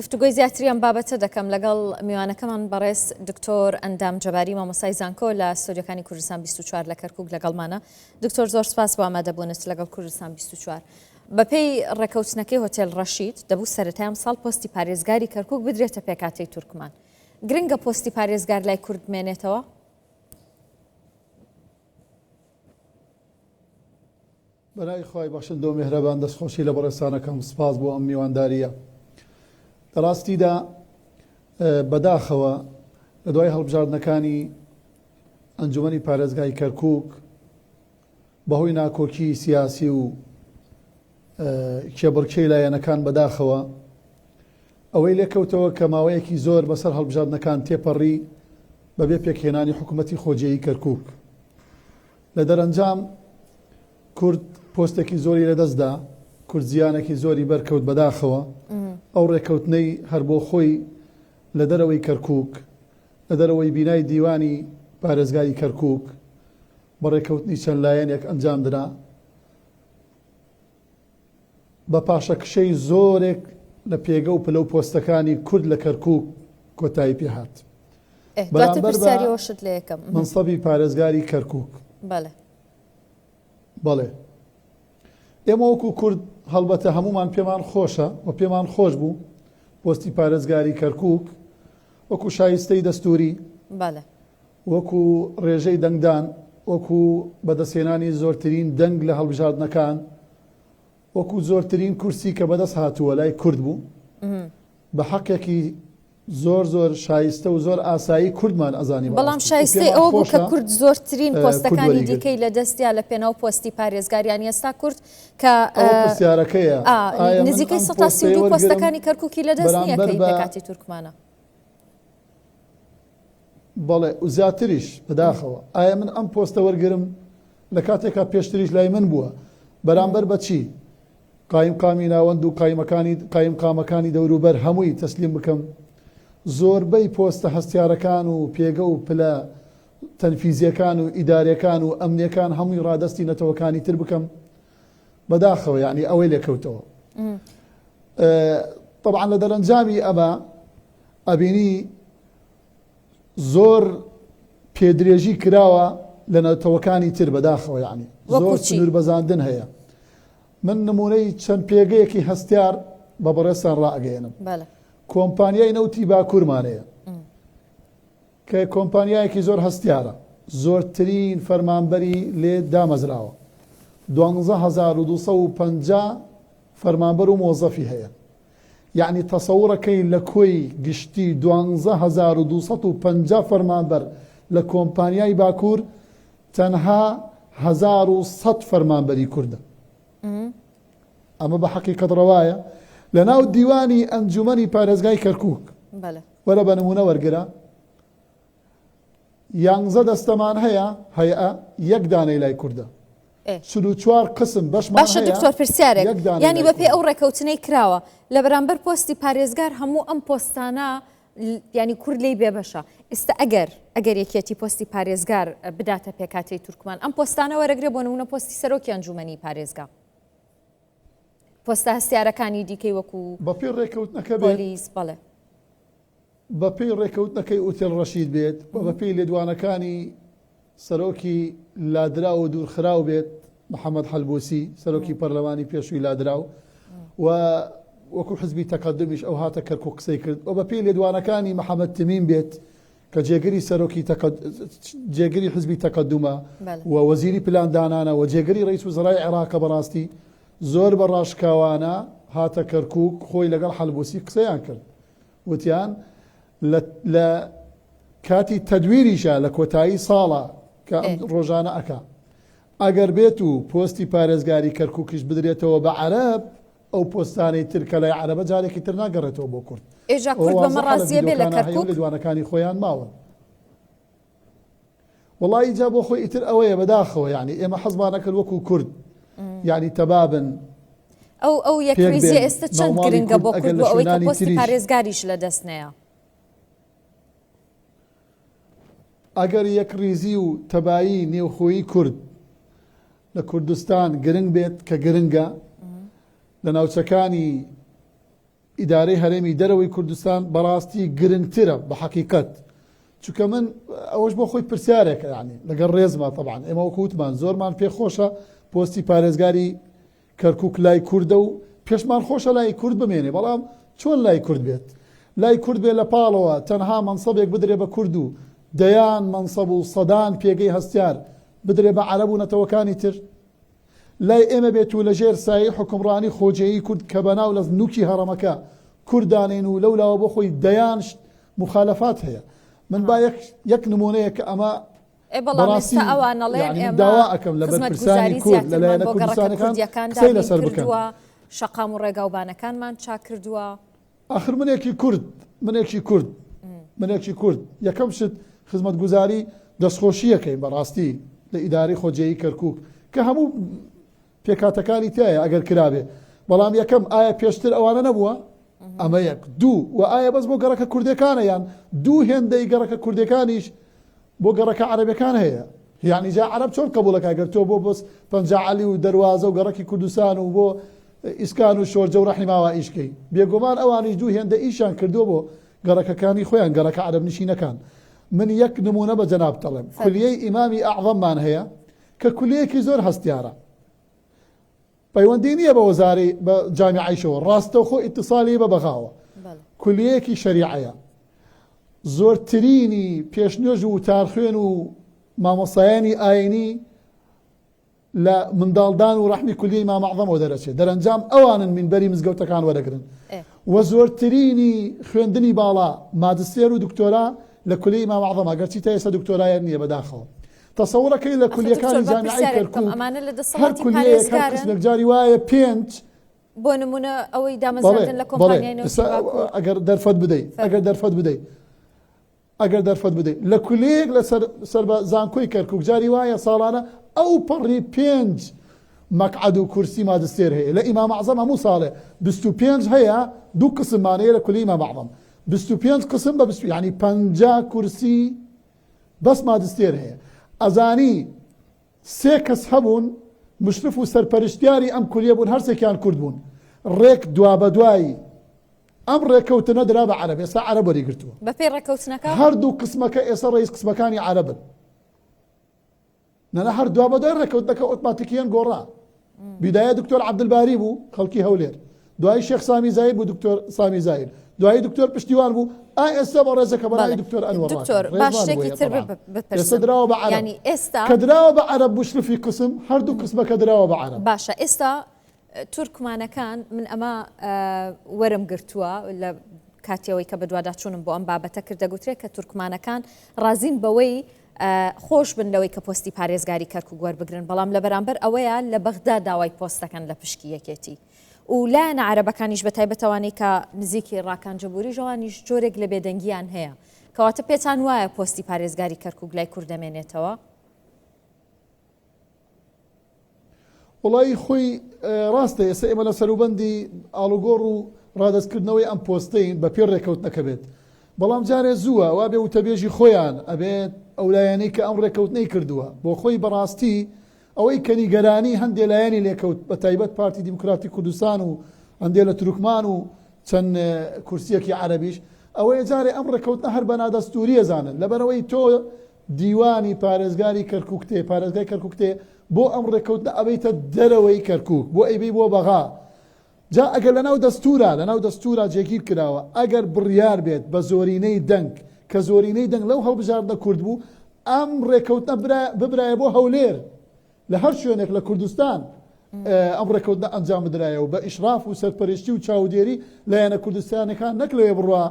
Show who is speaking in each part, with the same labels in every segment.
Speaker 1: گفتوگۆی زیاتریان بابەتە دەکەم لەگەڵ میوانەکەمان بەڕێز دکتۆر ئەندام جەباری مامۆستای زانکۆ لە ستۆدیۆکانی کوردستان 24 لە کەرکووک لەگەڵمانە. دکتۆر زۆر سپاس بۆ ئامادەبوونت لەگەڵ کوردستان 24. بەپێی ڕێکەوتنەکەی هۆتێل ڕەشید دەبوو سەرەتایەم ساڵ پۆستی پارێزگاری کەرکووک بدرێتە پێکاتەی تورکمان. گرنگە پۆستی پارێزگار لای کورد بمێنێتەوە؟
Speaker 2: بەنای خۆی بەخشندە و میهرەبان دەستخۆشی لە بەڕێستانەکەم سپاس بۆ ئەم میوانداریە. ڕاستیدا بەداخەوە لە دوای هەڵبژاردنەکانی ئەنجومەنی پارێزگای کەرکووک بەهۆی ناکۆکی سیاسی و کێبڕکێی لایەنەکان بەداخەوە ئەوەی لێکەوتەوە کە ماوەیەکی زۆر بەسەر هەڵبژاردنەکان تێپەڕی بەبێ پێکهێنانی حکوومەتی خۆجێیی کەرکووک. لە دەرەنجام کورد پۆستێکی زۆری لەدەستدا، کورد زیانێکی زۆری بەرکەوت بەداخەوە. ئەو ڕێکەوتنەی هەر بۆ خۆی لە دەرەوەی کەرکووک، لە دەرەوەی بینای دیوانی پارێزگاری کەرکووک بە ڕێکەوتنی چەند لایەنێک ئەنجام درا بە پاشەکشەی زۆرێک لە پێگە و پلە و پۆستەکانی کورد لە کەرکووک کۆتایی پێهات.
Speaker 1: بەرامبەر بە
Speaker 2: منسەبی پارێزگاری کەرکووک. بەڵێ ئێمە وەکو کورد هەڵبەتە هەمومان پێمان خۆشە و پێمان خۆش بوو پۆستی پارێزگاری کەرکووک وەکو شایستەی دەستوری، وەکو ڕێژەی دەنگدان، وەکو بەدەستهێنانی زۆرترین دەنگ لە هەڵبژاردنەکان، وەکو زۆرترین کورسی کە بەدەست هاتووە لای کورد بوو بە حەقێکی زۆر زۆر شایستە و زۆر ئاسایی کوردمان ئەزانی.
Speaker 1: بەڵام شایستەی ئەوە بوو کە کورد زۆرترین پۆستەکانی دیکەی لە دەستیا لە پێناو پۆستی پارێزگاریان ئێستا کورد کە
Speaker 2: پرسیارەکەیە
Speaker 1: نزیکەی 132 پۆستەکانی کەرکووکی لە دەست نییە کە پێکاتی تورکمانە.
Speaker 2: بەڵێ و زیاتریش بەداخەوە ئایا من ئەم پۆستە وەرگرم لە کاتێکا پێشتریش لای من بووە بەرامبەر بەچی قایم قامی ناوەند و قایم قامەکانی دەوروبەر هەمووی تەسلیم بکەم، زۆربەی پۆستە هەستیارەکان و پێگە و پلە تەنفیزیەکان و ئیدارەکان و ئەمنیەکان هەمووی ڕادەستی نەتەوەکانی تر بکەم بەداخەوە یعنی ئەوەی لێکەوتەوە. طبعا لە دەرەنجامی ئەمە ئەبینی زۆر پێدرێژی کراوە لە نەتەوەکانی تر بەداخەوە، یعنی زۆر سنوور بەزاندن هەیە. من نمونەی چەند پێگەیەکی هەستیار بە بەڕێستان ڕائگەێنم. کۆمپانیای نەوتی باکوورمانەیە کە کۆمپانیایەکی زۆر هەستیارە، زۆرترین فەرمانبەری لێ دامەزراوە، 12250 فەرمانبەر و مۆزەفی هەیە. یعنی تەسەوڕەکەی لە کۆی گشتی 12250 فەرمانبەر لە کۆمپانیای باکوور تەنها 1100 فەرمانبەری کوردە. ئەمە بە حەقیقەت ڕەوایە لە ناو دیوانی ئەنجومەنی پارێزگای کەرکووک. وەرە بە نمونە وەرگرە 11 دەستەمان هەیە یەک دانەی لای کووردە، 44 قسم بەشمان هەیە.
Speaker 1: دکتۆر پرسیارێک ینی بەپێی ئەو ڕێکەوتنەی کراوە لە بەرامبەر پۆستی پارێزگار هەموو ئەم پۆستانە ینی کورد لی بێبەشە. ئێستا ئەگەر یەکێتی پۆستی پارێزگار بداتە پێکاتەی تورکمان ئەم پۆستانە وەرەگرێ بۆ نمونە پۆستی سەرۆکی ئەنجومەنی پارێزگا، پۆستە هەستیارەکانی دیکەی وەکو
Speaker 2: بەپێی ڕێکەوتنەکە
Speaker 1: پۆلیس، بەڵێ
Speaker 2: بەپێی ڕێکەوتنەکەی ئوتێل ڕەشید بێت، بەپێی لێدوانەکانی سەرۆکی لادرا و دوورخراو بێت محەممەد حەلبوسی سەرۆکی پەرلەمانی پێشووی لادراو و وەکو حزبی تەقەدمیش ئەو هاتە کەرکووک قسەی کرد و بەپێی لێدوانەکانی محەممەد تەمیم بێت کە جێگەری سەرۆکی جێگەری حزبی تەقەدمە و وەزیری پلاندانانە و جێگەری ڕئیس وزرای عێراقە بەڕاستی زۆر بە ڕاشکاوانە هاتە کەرکووک خۆی لەگەڵ حەلبوسی قسەیان کرد، وتیان لە کاتی تەدویریشە لە کۆتایی ساڵە کە ڕۆژانە ئەکا ئەگەر بێت و پۆستی پارێزگاری کەرکووکیش بدرێتەوە بە عەرەب ئەو پۆستانەی تر کە لای عەرەبە جارێکی تر ناگەڕێتەوە بۆ کورد.
Speaker 1: ئێژا کورد بەمە ڕازیە بێ لە کەرکووک
Speaker 2: لێدوانەکانی خۆیان ماوە. وەڵی جا بۆ خۆی ئیتر ئەوەیە بەداخەوە، یعنی ئێمە حەزمان نەکرد وەکو کورد یعنی تەبابن
Speaker 1: ئەو یەکریزی ئێستا چەند گرنگە بۆ کورد بۆ ئەوەی کە پۆستی پارێزگاریش لە دەستنەیە.
Speaker 2: ئەگەر یەکریزی و تەبایی نێوخۆیی کورد لە کوردستان گرنگ بێت کە گرنگە لە ناوچەکانی ئیدارەی هەرێمی دەرەوەی کوردستان بەڕاستی گرنگترە بە حەقیقەت، چونکە من ئەوەش بۆ خۆی پرسیارێکە، یعنی لەگەڵ ڕێزمە طبعاً ئێمە وەکوتمان زۆرمان پێخۆشە پۆستی پارێزگاری کەرکووک لای کووردە و پێشمان خۆشە لای کورد بمێنێ، بەڵام چۆن لای کورد بێت؟ لای کورد بێ لە پاڵەوە تەنها مەنسەبێک بدرێ بە کورد و دەیان مەنسەب و سەدان پێگەی هەستیار بدرێ بە عەرەب و نەتەوەکانی تر. لای ئێمە بێت و لەژێر سایه حکمڕانی خۆجێیی کورد کە بەناو لە نوکی هەڕەمەکە کوردانین و لەولاوە بۆ خۆی دەیان مخالەفات هەیە. من با یەک نمونەیە کە ئەمە
Speaker 1: بەڕاستی ئەوانەڵێن ئێمە
Speaker 2: داوا ئەەکەم لە بەرپرسانی کورد لەلایەنە کوردستانەکان قسەی لەسەر بکەن.
Speaker 1: شەقام و ڕێگاوبانەکانمان چاک کردووە.
Speaker 2: آخر منێکی کورد یەکەم شت خزمەتگوزاری دەستخۆشیەکەی بەڕاستی لە ئیدارەی خۆجێیی کەرکووک کە هەموو پێکاتەکانی تایە ئەگەر کرابێ، بەڵام یەکەم ئایا پێشتر ئەوانە نەبووە؟ ئەمە یەک دوو و ئایا بەس بۆ گەڕەکە کوردەکانە یان دوو هێندەی گەڕەکە کوردەکانیش بۆ گەڕەکە عەرەبەکان هەیە؟ یعنی جا عەرەب چۆن قبوڵەکە ئەگەر تۆ بۆ بەس پەنجاعەلی و دەروازە و گەڕەکی کوردستان و بۆ ئیسکان و شۆرجە و ڕەحمی ماوە ئیشکەی بێگومان ئەوانیش دوو هێندە ئیشان کردو بۆ گەڕەکەکانی خۆیان گەڕەکە عەرەب نشینەکان. من یەک نمونە بە جەناب دەڵێم، کولیەی ئیمامی ئەعظەممان هەیە کە کولیەیەکی زۆر هەستیارە، پەیوەندی نییە بە وەزارەی بە جامیعەیشەوە، ڕاستەوخۆ ئیتیصالی بە بەغاوە، کولیەیەکی شەریعەیە، زۆرترینی پێشنێژ و تارخوێن و مامۆستایانی ئاینی لە منداڵدان و ڕەحمی کولیەی ئیمام ئەعظەمەوە دەرەچێت، دەرەنجام ئەوانن مینبەری مزگەوتەکان وەرەگرن و زۆرترینی خوێندنی باڵا ماجستێر و دکتۆرا لە کولیەی ئیمام ئەعظەمە، گەرچی تا ئێستا دکتۆرایەک نییە بەداخەوە. تەسەوڕەکەی لە کولیەکانی جامیعەی کەرکووک هەر کولیەیەک هەر قسمێک جاری وایە 5
Speaker 1: بۆ نمونە ئەوەی دامەزراندن لە کۆمپانیای نەوتیباکوور
Speaker 2: ئەگەر دەرفەت بدەیت لە کولیەیەک لە سەر بە زانکۆی کەرکووک جاری وایە ساڵانە ئەو پەڕی 5 مەقعەد و کورسی ماجستێر هەیە. لە ئیمام ئەعظەم هەموو ساڵێ 25 هەیە، دوو قسممانەیە لە کولیەی ئیمام ئەعظەم، 25 قسم بە 20 یعنی 50 کورسی بەس ماجستێر هەیە. ئەزانی 3 کەس هەبوون مشرف و سەرپەرشتیاری ئەم کولیە بوون، هەرسێکیان کورد بوون، ڕێک دوا بە دوایی ئەم ڕێکەوتنە درا بە عەرەب، ئێستا عەرەب وەریگرتووە.
Speaker 1: بەپێی ڕێکەوتنەکە
Speaker 2: هەردوو قسمەکە ئێستا ڕئیس قسمەکانی عەرەبن، نەنە هەر دوا بە دوای ڕێکەوتنەکە ئۆتۆماتیکیان گۆڕا. بیدایە دکتۆر عەبدولباری بوو خەڵکی هەولێر، دوای شێخ سامی زاید بوو دکتۆر سامی زاید، دوای دکتۆر پشتیوان بوو، ئێستا بە ڕێزەکە بەناوی دکتۆر ئەنوەر
Speaker 1: دکتۆر باش شتێکی تر
Speaker 2: ئێستا دراوە بە عەرەب،
Speaker 1: یعنی ئێستا
Speaker 2: کە دراوە بە عەرەب مشرفی قسم هەردوو قسمەکە دراوە بە عەرەب.
Speaker 1: باشە ئێستا تورکمانەکان من ئەمە وەرم گرتووە لە کاتیەوەی کە بەدووادا چوونم بۆ ئەم بابەتە کرد، دەگوترێت کە تورکمانەکان رازین بەوەی خۆش بن لەوەی کە پۆستی پارێزگاری کەرکووک وەربگرن، بەڵام لە بەرامبەر ئەوەیە لە بەغدا داوای پۆستەکەن لە پشکی یەکێتی و لایەنە عەرەبەکانیش بە تایبەتەوانەی کە نزیکی ڕاکانجەبووری ژەوانیش جۆرێک لە بێدەنگیان هەیە، کەواتە پێتان وایە پۆستی پارێزگاری کەرکووک لای کوورد دەمێنێتەوە؟
Speaker 2: وڵی خۆی ڕاستە ئێستا ئێمە لە سەروبەندی ئاڵوگۆڕ و ڕادەستکردنەوەی ئەم پۆستەین بە پێ ڕێکەوتنەکە بێت، بەڵام جارێ زووە وا بێ وتەبێژی خۆیان ئەبێت ئەو لایەنەی کە ئەم ڕێکەوتنەی کردووە بۆ خۆی بەڕاستی ئەوەی کەنیگەرانی هەندێک لایەنی لێکەوت بە تایبەت پارتی دیموکراتی کوردستان و هەندێک لە تورکمان و چەند کورسیەکی عەرەبیش، ئەوەیە جارێ ئەم ڕێکەوتنە هەر بە نادەستوریە زانن، لەبەرەوەی تۆ دیوانی پارێزگاری کەرکووک تێ پارێزگای کەرکووک تێ بۆ ئەم ڕێکەوتنە ئەبەیتە دەرەوەی کەرکووک بۆ ئەیبی بۆ بەغا. جا ئەگەر لەناو دەستورا جێگیر کراوە ئەگەر بڕیار بێت بە زۆرینەی دەنگ کە زۆرینەی دەنگ لەو هەڵبژاردنە کورد بوو، ئەم ڕێکەوتنە ببرایە بۆ هەولێر لە هەر شوێنێک لە کوردستان ئەم ڕێکەوتنە ئەنجام بدرایەوە بە ئیشراف و سەرپەرشتی و چاودێری لایەنە کوردستانەکان، نەک لەوێ بڕوا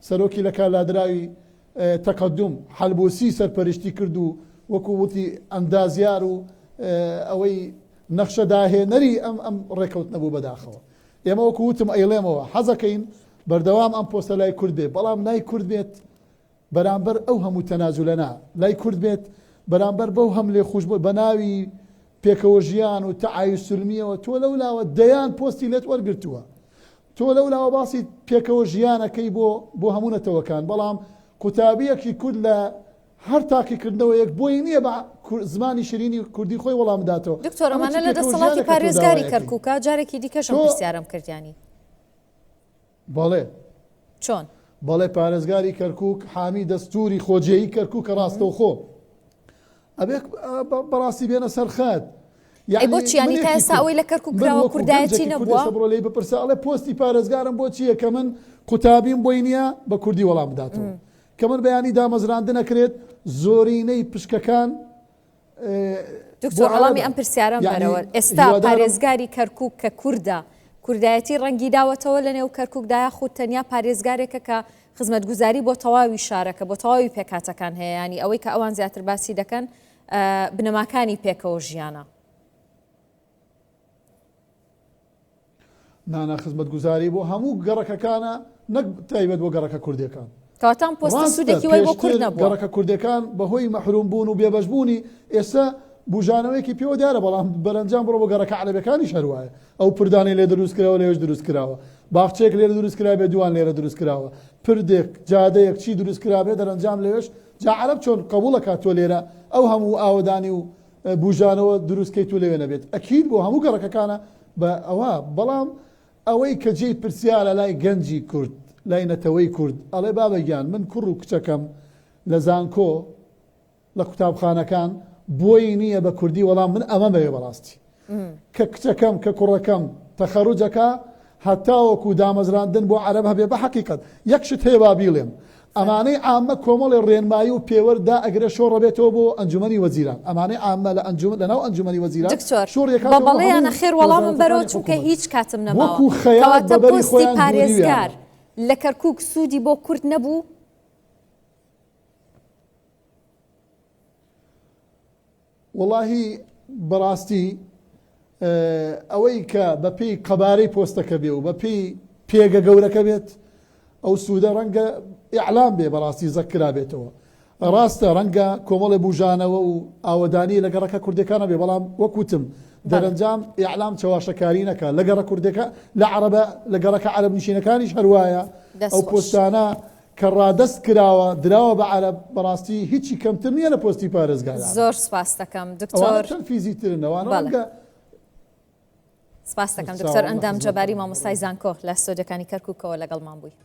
Speaker 2: سەرۆکی لە کارلادراوی تەقەدوم حەلبۆسی سەرپەرشتی کرد و وەکو وتی ئەندازیار و ئەوەی نەخشە داهێنەری ئەم ڕێکەوتنە بوو بەداخەوە. ئێمە وەکو وتم ئەیڵێمەوە حەزەکەین بەردەوام ئەم پۆستە لای کورد بێت، بەڵام لای کورد بێت بەرامبەر ئەو هەموو تەنازولەنا، لای کورد بێت بەرامبەر بەو هەم لێ خوش بە ناوی پێکەوە ژیان و تەعایش سلمیەوە تۆ لەولاوە دەیان پۆستی لێت وەرگرتووە، تۆ لەولاوە باسی پێکەوە ژیانەکەی بۆ هەموو نەتەوەکان، بەڵام قوتابیەکی کورد لە هەر تاقیکردنەوەیەک بۆی نییە بە زمانی شیرینی کوردی خۆی وەڵام بداتەوە.
Speaker 1: دکتۆر ئەمانە لە دەسەڵاتی پارێزگاری کەرکووکە جارێکی دیکەشم پرسیارم کردیانی
Speaker 2: بەڵێ
Speaker 1: چۆن
Speaker 2: بەڵێ پارێزگاری کەرکووک حامی دەستوری خۆجێیی کەرکووک کە ڕاستەوخۆ ئەبێ بەڕاستی بێنە سەرخات
Speaker 1: بۆچی ینی تا ئێستا ئەوەی لە کەرکووک کراوە کوردایەتی نەبووە
Speaker 2: بڕۆ لێ بپرسە ئەڵێ پۆستی پارێزگارم بۆ چییە کە من قوتابیم بۆی نییە بە کوردی وەڵام بداتەوە کە من بەیانی دامەزراندن نەکرێت زۆرینەی پشکەکان
Speaker 1: دکتۆر وەڵامی ئەم پرسیارەم بەرەوە ئێستا پارێزگاری کەرکووک کە کووردە کوردایەتی ڕەنگی داوەتەوە لە نێو کەرکووکدایە خود تەنیا پارێزگارێکە کە خزمەتگوزاری بۆ تەواوی شارەکە بۆ تەواوی پێکاتەکان هەیە ینی ئەوەی کە ئەوان زیاتر باسی دەکەن بنەماکانی پێکەوە ژیانە
Speaker 2: نانە خزمەتگوزاری بۆ هەموو گەڕەکەکانە نەک تایبەت بۆ گەڕەکە کوردەکان
Speaker 1: کەواتان پۆستە سوودێکی وای بۆ کورد نەبووە
Speaker 2: گەڕەکە کوردەکان بەهۆی مەحروم بوون و بێبەشبوونی ئێستا بژانەوەیەکی پێوە دیارە بەڵام بەرەنجام بڕۆ بە گەڕەکە عەرەبەکانیش هەروایە ئەو پردانی لێ دروست کراوە لێش دروست کراوە باخچەیەک لێرە دروست کرا بێ دوان لێرە دروست کراوە پردێک جادەیەک چی دروست کرابێ دەرەنجام لێش جا عەرەب چۆن قبوڵەکات تۆ لێرە ئەو هەموو ئاوەدانی و بژانەوە دروستکەی تو لێوێ نەبێت ئەکید بۆ هەموو گەڕەکەکانە بە ئەوە بەڵام ئەوەی کە جێی پرسیارە لای گەنجی کورد لای نەتەوەی کورد ئەڵێ بابەگیان من کوڕ و کچەکەم لە زانکۆ لە قوتابخانەکان بۆی نییە بە کوردی وەڵام من ئەمە بەوێ بەڕاستی کە کچەکەم کە کوڕەکەم تەخەڕوجەکە هەتاوەکو دامەزراندن بۆ عەرەب هەبێ بە حەقیقەت یەکشت هەیە با بیڵێم ئەمانەی عامە کۆمەڵی ڕێنمایی و پێوەردا ئەگرە شۆڕ ڕەبێتەوە بۆ ئەنجومەنی وەزیران ئەمانەی عامە لەناو ئەنجومەنی وەزیران
Speaker 1: بە بەڵێیانە خێر وەڵامم بەرەوە چونکە هیچ کاتم نەماوە کەواتە پۆستی پارێزگار لە کەرکووک سوودی بۆ کورد نەبوو
Speaker 2: وەڵاهی بەڕاستی ئەوەی کە بە پێی قەبارەی پۆستەکە بێ و بە پێی پێگە گەورەکە بێت ئەو سوودە ڕەنگە ئیعلام بێ بەڕاستی زەکرا بێتەوە ڕاستە ڕەنگە کۆمەڵی بژانەوە و ئاوەدانی لە گەڕەکە کوردەکانە بێ بەڵام وەکوتم دەرەنجام ئیعلام چاواشەکاری نەکە لە گەڕە کوردەکە لە عەرەبە لە گەڕەکە عەرەب نشینەکانیش هەروایە ئەو پۆستانە کە ڕادەست کراوە دراوە بە عەرەب بەڕاستی هیچی کەمتر نییە لە پۆستی پارێزگار
Speaker 1: زۆر سپاس دەکەم دکتۆر
Speaker 2: فیزیترنەوە
Speaker 1: سپاس دەکەم دکتۆر ئەندام جەباری مامۆستای زانکۆ لە سۆدەکانی کەرکووکەوە لەگەڵمان بووی